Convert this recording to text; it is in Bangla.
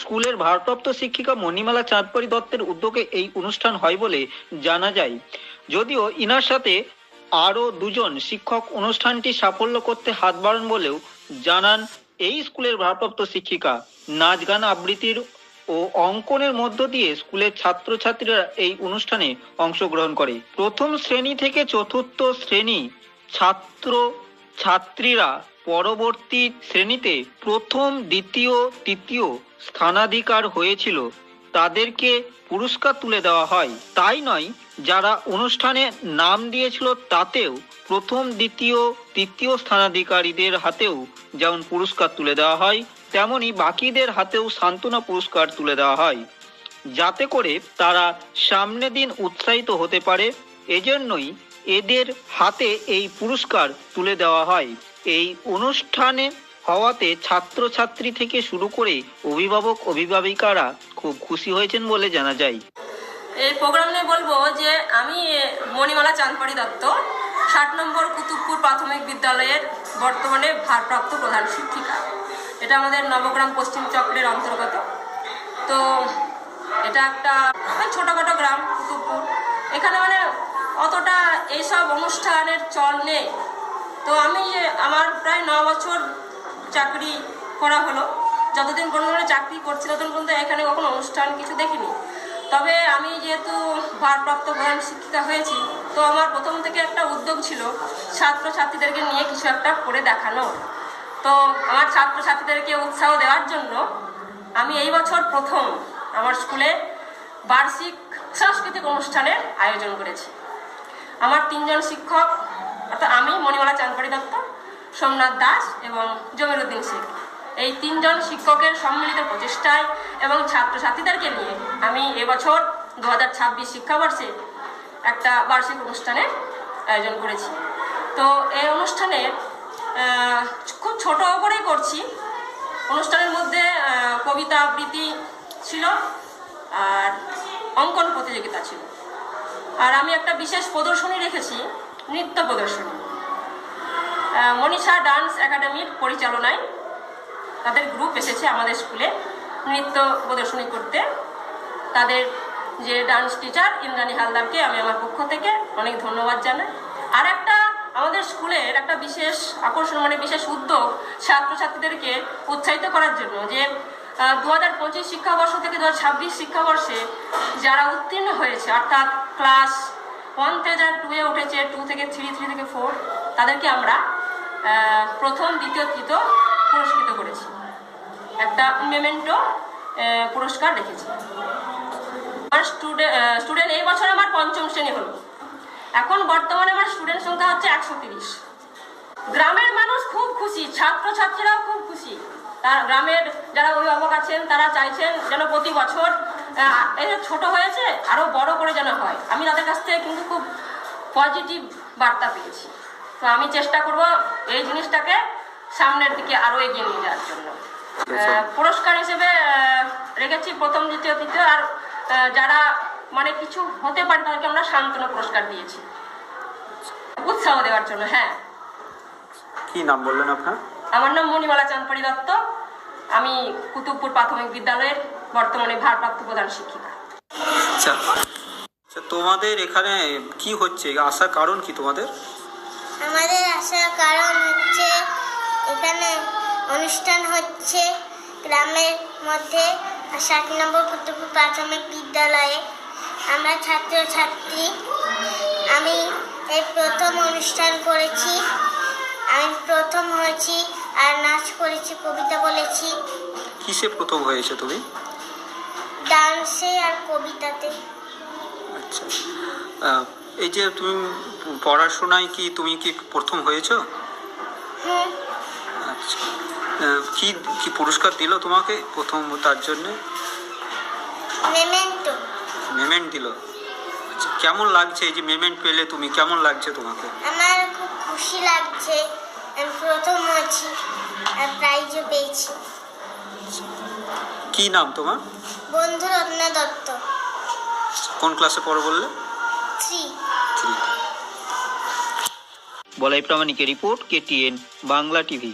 স্কুলের ভারপ্রাপ্ত শিক্ষিকা মণিমালা চাঁদপাড়ি দত্তের উদ্যোগে এই অনুষ্ঠান হয় বলে জানা যায়। যদিও ইনার সাথে আরও দুজন শিক্ষক অনুষ্ঠানটি সাফল্য করতে হাত বাড়ান বলেও জানান এই স্কুলের ভারপ্রাপ্ত শিক্ষিকা। নাচ গান আবৃত্তির ও অঙ্কনের মধ্য দিয়ে স্কুলের ছাত্রছাত্রীরা এই অনুষ্ঠানে অংশগ্রহণ করে। প্রথম শ্রেণী থেকে চতুর্থ শ্রেণী ছাত্র ছাত্রীরা পরবর্তী শ্রেণীতে প্রথম, দ্বিতীয়, তৃতীয় স্থানাধিকার হয়েছিল তাদেরকে পুরস্কার তুলে দেওয়া হয়। তাই নয়, যারা অনুষ্ঠানে নাম দিয়েছিল তাতেও প্রথম, দ্বিতীয়, তৃতীয় স্থানাধিকারীদের হাতেও যেমন পুরস্কার তুলে দেওয়া হয়, তেমনি বাকিদের হাতেও সান্ত্বনা পুরস্কার তুলে দেওয়া হয়, যাতে করে তারা সামনের দিন উৎসাহিত হতে পারে। এজন্যই এদের হাতে এই পুরস্কার তুলে দেওয়া হয়। এই অনুষ্ঠানে হওয়াতে ছাত্রছাত্রী থেকে শুরু করে অভিভাবক অভিভাবিকারা খুব খুশি হয়েছেন বলে জানা যায়। এই প্রোগ্রাম নিয়ে বলবো যে আমি মণিমালা চাঁদপাড়ি দত্ত 60 নম্বর কুতুবপুর প্রাথমিক বিদ্যালয়ের বর্তমানে ভারপ্রাপ্ত প্রধান শিক্ষিকা। এটা আমাদের নবগ্রাম পশ্চিম চক্রের অন্তর্গত। তো এটা একটা ছোটোখাটো গ্রাম কুতুবপুর। এখানে অতটা এইসব অনুষ্ঠানের চল নেই। তো আমি আমার প্রায় 9 বছর চাকরি করা হলো। যতদিন পর্যন্ত চাকরি করছি ততদিন পর্যন্ত এখানে কখনো অনুষ্ঠান কিছু দেখিনি। তবে আমি যেহেতু ভারপ্রাপ্ত প্রধান শিক্ষিকা হয়েছি, তো আমার প্রথম থেকে একটা উদ্যোগ ছিল ছাত্রছাত্রীদেরকে নিয়ে কিছু একটা করে দেখানো। তো আমার ছাত্রছাত্রীদেরকে উৎসাহ দেওয়ার জন্য আমি এই বছর প্রথম আমার স্কুলে বার্ষিক সাংস্কৃতিক অনুষ্ঠানের আয়োজন করেছি। আমার 3 জন শিক্ষক, অর্থাৎ আমি মণিমালা চাঁদপাড়ি দত্ত, সোমনাথ দাস এবং জমির উদ্দিন শেখ, এই 3 জন শিক্ষকের সম্মিলিত প্রচেষ্টায় এবং ছাত্রছাত্রীদেরকে নিয়ে আমি এবছর 2026 শিক্ষাবর্ষে একটা বার্ষিক অনুষ্ঠানের আয়োজন করেছি। তো এই অনুষ্ঠানে খুব ছোট করেই করছি। অনুষ্ঠানের মধ্যে কবিতা আবৃত্তি ছিল আর অঙ্কন প্রতিযোগিতা ছিল। আর আমি একটা বিশেষ প্রদর্শনী রেখেছি, নৃত্য প্রদর্শনী। মনীষা ডান্স একাডেমির পরিচালনায় তাদের গ্রুপ এসেছে আমাদের স্কুলে নৃত্য প্রদর্শনী করতে। তাদের যে ডান্স টিচার ইন্দ্রাণী হালদারকে আমি আমার পক্ষ থেকে অনেক ধন্যবাদ জানাই। আর একটা আমাদের স্কুলের একটা বিশেষ আকর্ষণ, বিশেষ উদ্যোগ ছাত্রছাত্রীদেরকে উৎসাহিত করার জন্য, যে 2025 শিক্ষাবর্ষ থেকে 2026 শিক্ষাবর্ষে যারা উত্তীর্ণ হয়েছে, অর্থাৎ ক্লাস 1 থেকে যারা 2-এ উঠেছে, 2 থেকে 3, 3 থেকে 4, তাদেরকে আমরা প্রথম, দ্বিতীয়, তৃতীয় পুরস্কৃত করেছি। একটা মেমেন্টো পুরস্কার রেখেছি। আমার স্টুডেন্ট এই বছর আমার 5ম শ্রেণী হলো। এখন বর্তমানে আমার স্টুডেন্ট সংখ্যা হচ্ছে 130। গ্রামের মানুষ খুব খুশি, ছাত্রছাত্রীরাও খুব খুশি। তার গ্রামের যারা অভিভাবক আছেন তারা চাইছেন যেন প্রতি বছর এই ছোট হয়েছে আরও বড় করে যেন হয়। আমি তাদের কাছ থেকে কিন্তু খুব পজিটিভ বার্তা পেয়েছি। তো আমি চেষ্টা করব এই জিনিসটাকে সামনের দিকে আরও এগিয়ে নিয়ে যাওয়ার জন্য। পুরস্কার হিসেবে রেখেছি প্রথম, দ্বিতীয়, তৃতীয়। আর যারা কিছু হতে পারে তাদেরকে আমরা সান্ত্বনা পুরস্কার দিয়েছি উৎসাহ দেওয়ার জন্য। হ্যাঁ। কি নাম বললেন আপনার? আমার নাম মণিমালা চাঁদপাড়ি দত্ত। আমি কুতুবপুর প্রাথমিক বিদ্যালয়ের বর্তমানে ভারপ্রাপ্ত প্রধান শিক্ষিকা। আচ্ছা, তোমাদের এখানে কি হচ্ছে, আসার কারণ কি তোমাদের? আমাদের আসার কারণ হচ্ছে এখানে অনুষ্ঠান হচ্ছে গ্রামের মধ্যে 60 নম্বর কুতুবপুর প্রাথমিক বিদ্যালয়ে। আমরা ছাত্রছাত্রী। আমি এই প্রথম অনুষ্ঠান করেছি। আমি প্রথম হয়েছি আর নাচ করেছি, কবিতা বলেছি। কিসে প্রথম হয়েছে তুমি? ডান্সে আর কবিতাতে। আচ্ছা, এই যে তুমি পড়াশোনায় তুমি কি প্রথম হয়েছো? হুম। আচ্ছা, কি কি পুরস্কার দিল তোমাকে প্রথম তার জন্য? মেমেন্টো। মেমেন্ট দিল। আচ্ছা, কেমন লাগছে এই যে মেমেন্ট পেলে তুমি, কেমন লাগছে তোমাকে? আমার খুব খুশি লাগছে। আমি প্রথম হয়েছি আর প্রাইজও পেয়েছি। কি নাম তোমার? বন্ধু রত্না দত্ত। কোন ক্লাসে পড়ো বললে? 3। বলাই প্রামাণিকের রিপোর্ট, KTN বাংলা টিভি।